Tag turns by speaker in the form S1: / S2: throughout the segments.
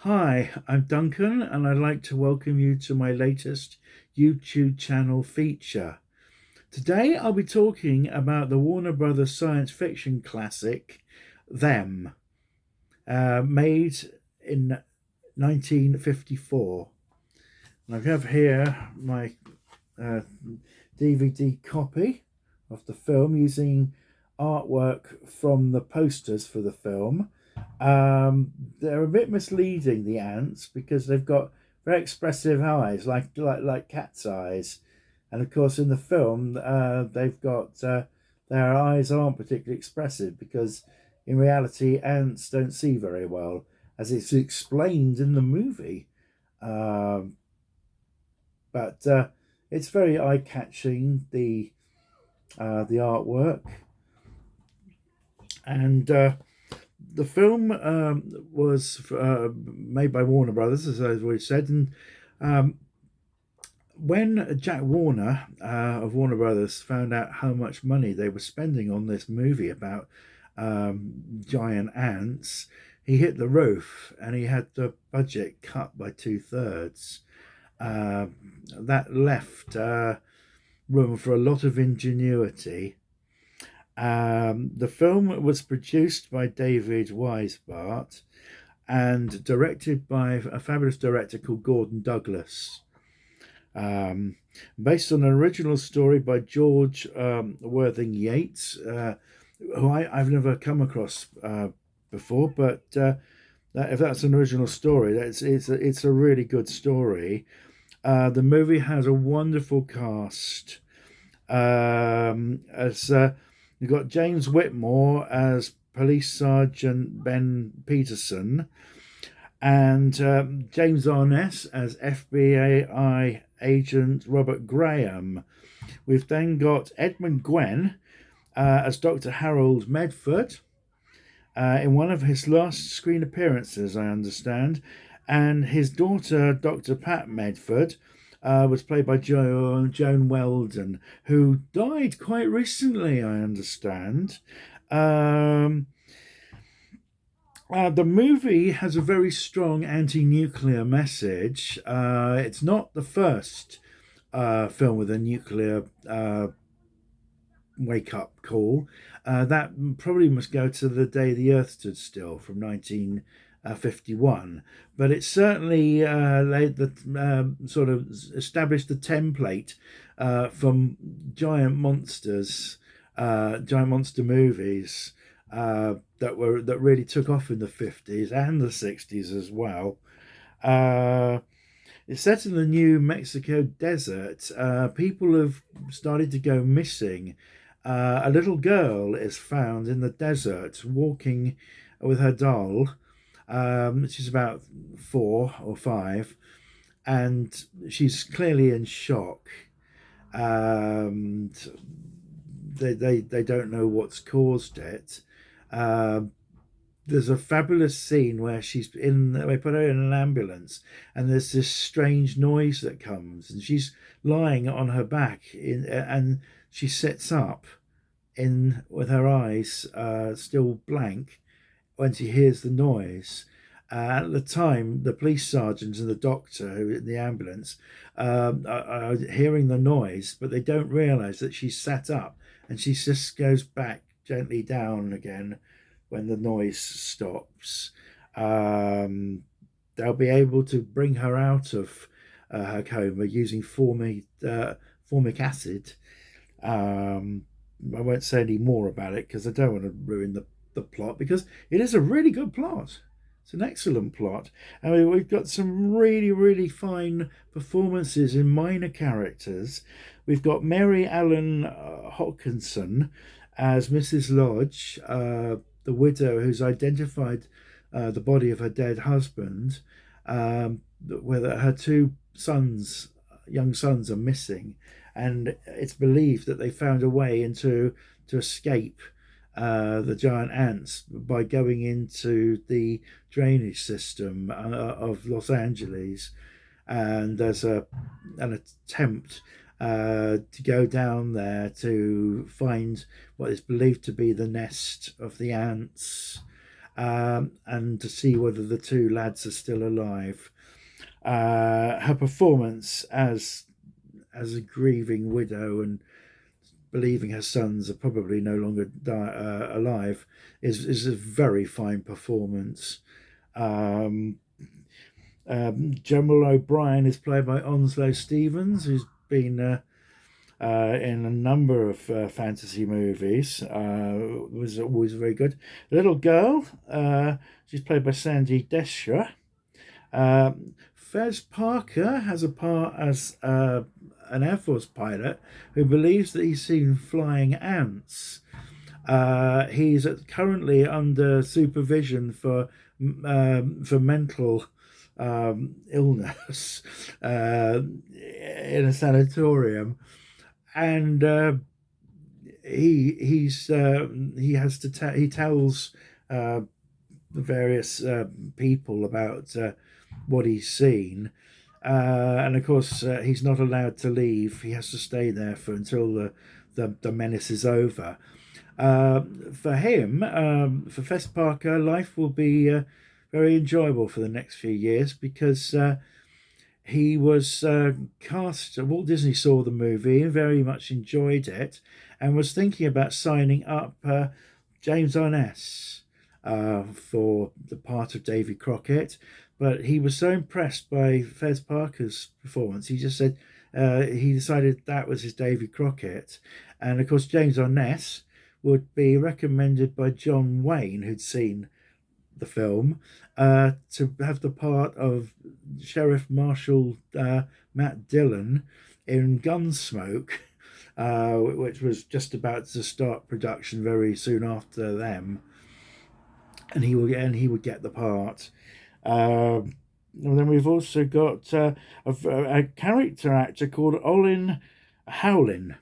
S1: Hi, I'm Duncan, and I'd like to welcome you to my latest YouTube channel feature. Today, I'll be talking about the Warner Brothers science fiction classic, Them, made in 1954. And I have here my uh, DVD copy of the film using artwork from the posters for the film. They're a bit misleading, the ants, because they've got very expressive eyes, like cat's eyes, and of course in the film they've got their eyes aren't particularly expressive because in reality ants don't see very well, as it's explained in the movie. Um, but it's very eye-catching, the artwork, and the film was made by Warner Brothers, as I've already said. And um, when Jack Warner of Warner Brothers found out how much money they were spending on this movie about giant ants, he hit the roof and he had the budget cut by two-thirds. Uh, that left room for a lot of ingenuity. The film was produced by David Weisbart and directed by a fabulous director called Gordon Douglas. Um, Based on an original story by George Worthing Yates, who I've never come across before, but if that's an original story, it's a really good story. The movie has a wonderful cast. As You've got James Whitmore as Police Sergeant Ben Peterson, and James Arness as FBI Agent Robert Graham. We've then got Edmund Gwenn as Dr. Harold Medford in one of his last screen appearances, I understand, and his daughter, Dr. Pat Medford, was played by Joan Weldon, who died quite recently, I understand. The movie has a very strong anti-nuclear message. It's not the first film with a nuclear wake-up call. That probably must go to The Day the Earth Stood Still from 1951, but it certainly laid the sort of established the template from giant monsters, giant monster movies that really took off in the 50s and the 60s as well. It's set in the New Mexico desert. People have started to go missing. A little girl is found in the desert walking with her doll. She's about 4 or 5, and she's clearly in shock. Um, they don't know what's caused it. There's a fabulous scene where they put her in an ambulance, and there's this strange noise that comes, and she's lying on her back and she sits up in with her eyes still blank when she hears the noise. At the time, the police sergeant and the doctor who in the ambulance are hearing the noise, but they don't realise that she's sat up, and she just goes back gently down again when the noise stops. They'll be able to bring her out of her coma using formic acid. I won't say any more about it because I don't want to ruin the plot, because it is a really good plot. It's an excellent plot. And we've got some really, really fine performances in minor characters. We've got Mary Ellen Hopkinson as Mrs. Lodge, the widow who's identified the body of her dead husband, where her two young sons, are missing, and it's believed that they found a way to escape the giant ants by going into the drainage system of Los Angeles, and there's an attempt to go down there to find what is believed to be the nest of the ants. and to see whether the two lads are still alive. Her performance as a grieving widow and believing her sons are probably no longer alive is a very fine performance. Um, General O'Brien is played by Onslow Stevens, who's been in a number of fantasy movies. Was always very good. Little girl, she's played by Sandy Desha. Fez Parker has a part as an Air Force pilot who believes that he's seen flying ants. He's currently under supervision for mental illness in a sanatorium, and he has to he tells the various people about what he's seen, and of course he's not allowed to leave. He has to stay there until the menace is over. For him, for Fess Parker, life will be very enjoyable for the next few years because he was cast. Walt Disney saw the movie and very much enjoyed it, and was thinking about signing up James Arness for the part of Davy Crockett. But he was so impressed by Fez Parker's performance, he just said he decided that was his Davy Crockett. And of course, James Arness would be recommended by John Wayne, who'd seen the film, to have the part of Sheriff Marshal Matt Dillon in Gunsmoke, which was just about to start production very soon after them, and he would get the part. And then we've also got a character actor called Olin Howlin,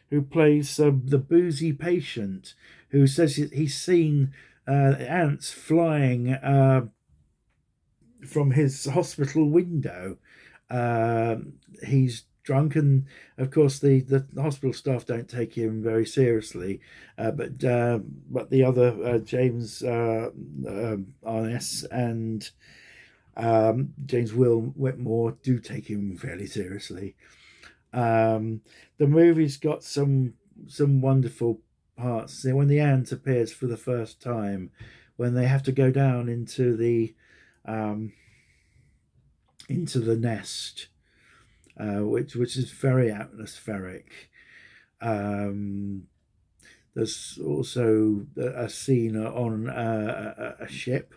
S1: who plays the boozy patient, who says he's seen ants flying from his hospital window. He's drunk, and of course the hospital staff don't take him very seriously, but the other James Arness and James Will Whitmore do take him fairly seriously. The movie's got some wonderful parts. When the ant appears for the first time, when they have to go down into the nest, which is very atmospheric. There's also a scene on a ship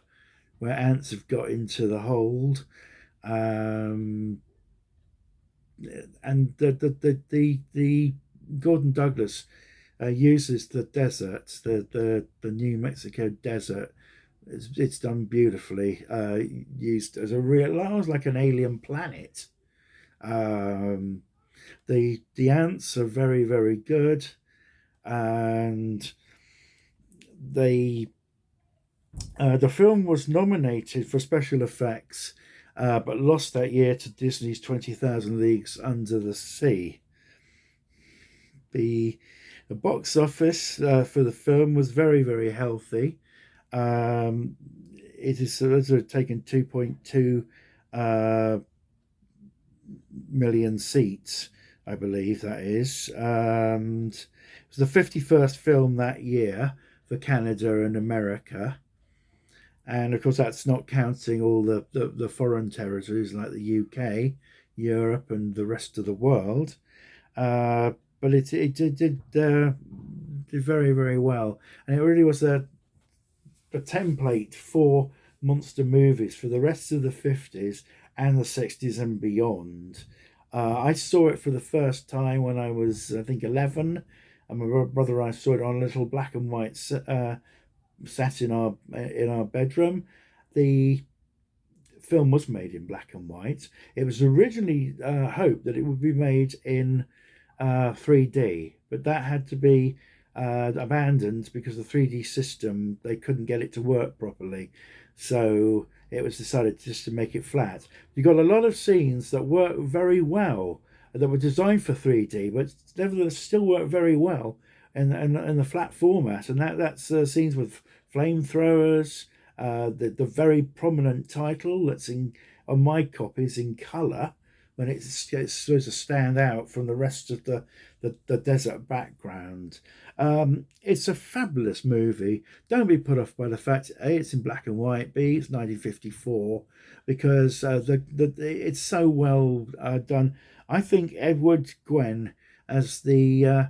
S1: where ants have got into the hold, and the Gordon Douglas uses the desert, the New Mexico desert. It's done beautifully. Used as a real, almost like an alien planet. The ants are very, very good, and the film was nominated for special effects, but lost that year to Disney's 20,000 Leagues Under the Sea. The box office for the film was very, very healthy. It is taken 2.2 million seats, I believe that is. It was the 51st film that year for Canada and America. And of course, that's not counting all the foreign territories like the UK, Europe, and the rest of the world. But it did very, very well. And it really was a template for monster movies for the rest of the 50s and the 60s and beyond. I saw it for the first time when I was, I think, 11, and my brother and I saw it on a little black and white sat in our bedroom. The film was made in black and white. It was originally hoped that it would be made in 3D, but that had to be abandoned because the 3D system, they couldn't get it to work properly. So it was decided just to make it flat. You got a lot of scenes that work very well, that were designed for 3D, but nevertheless still work very well in the flat format. And that's scenes with flamethrowers, The very prominent title that's in on my copy is in colour, when it's supposed to stand out from the rest of the desert background. It's a fabulous movie. Don't be put off by the fact A, it's in black and white, B, it's 1954, because it's so well done. I think Edward Gwynn as the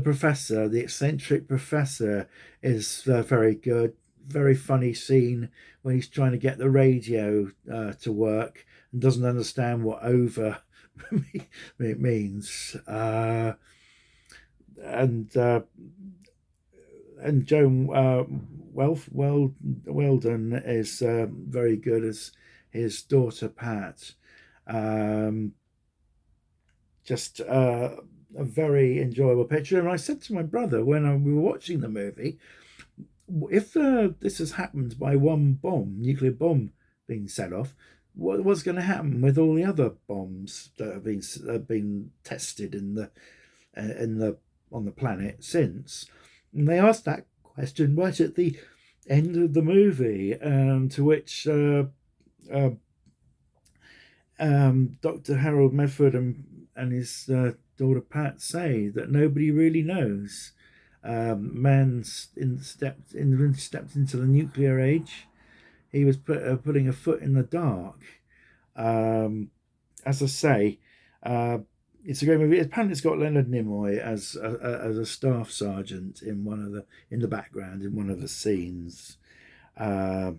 S1: professor, the eccentric professor, is very good. Very funny scene when he's trying to get the radio to work and doesn't understand what over it means. And Joan Weldon is very good as his daughter Pat. Um, just a very enjoyable picture. And I said to my brother when we were watching the movie, if this has happened by one nuclear bomb being set off, what's going to happen with all the other bombs that have been tested in the on the planet since? And they asked that question right at the end of the movie, to which Dr. Harold Medford and his daughter Pat say that nobody really knows. Stepped into the nuclear age. He was putting a foot in the dark. As I say, it's a great movie. Apparently, it's got Leonard Nimoy as a staff sergeant in the background in one of the scenes. The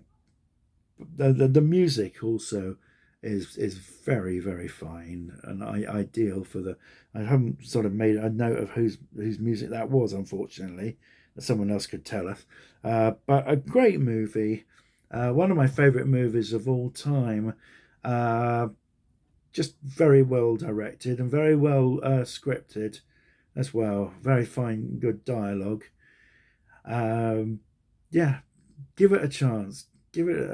S1: music also is very, very fine and ideal for the. I haven't sort of made a note of whose music that was, unfortunately, that someone else could tell us. But a great movie, one of my favourite movies of all time. Just very well directed and very well scripted as well. Very fine, good dialogue. Yeah, give it a chance. Give it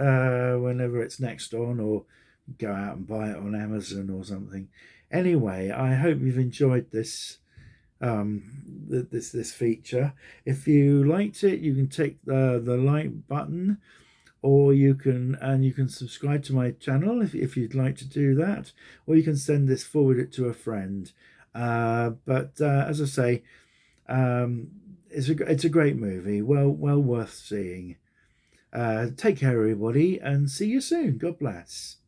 S1: whenever it's next on, or go out and buy it on Amazon or something. Anyway, I hope you've enjoyed this this feature. If you liked it, you can take the like button, or you can subscribe to my channel if you'd like to do that, or you can forward it to a friend. But as I say, it's a great movie, well worth seeing. Take care, everybody, and see you soon. God bless.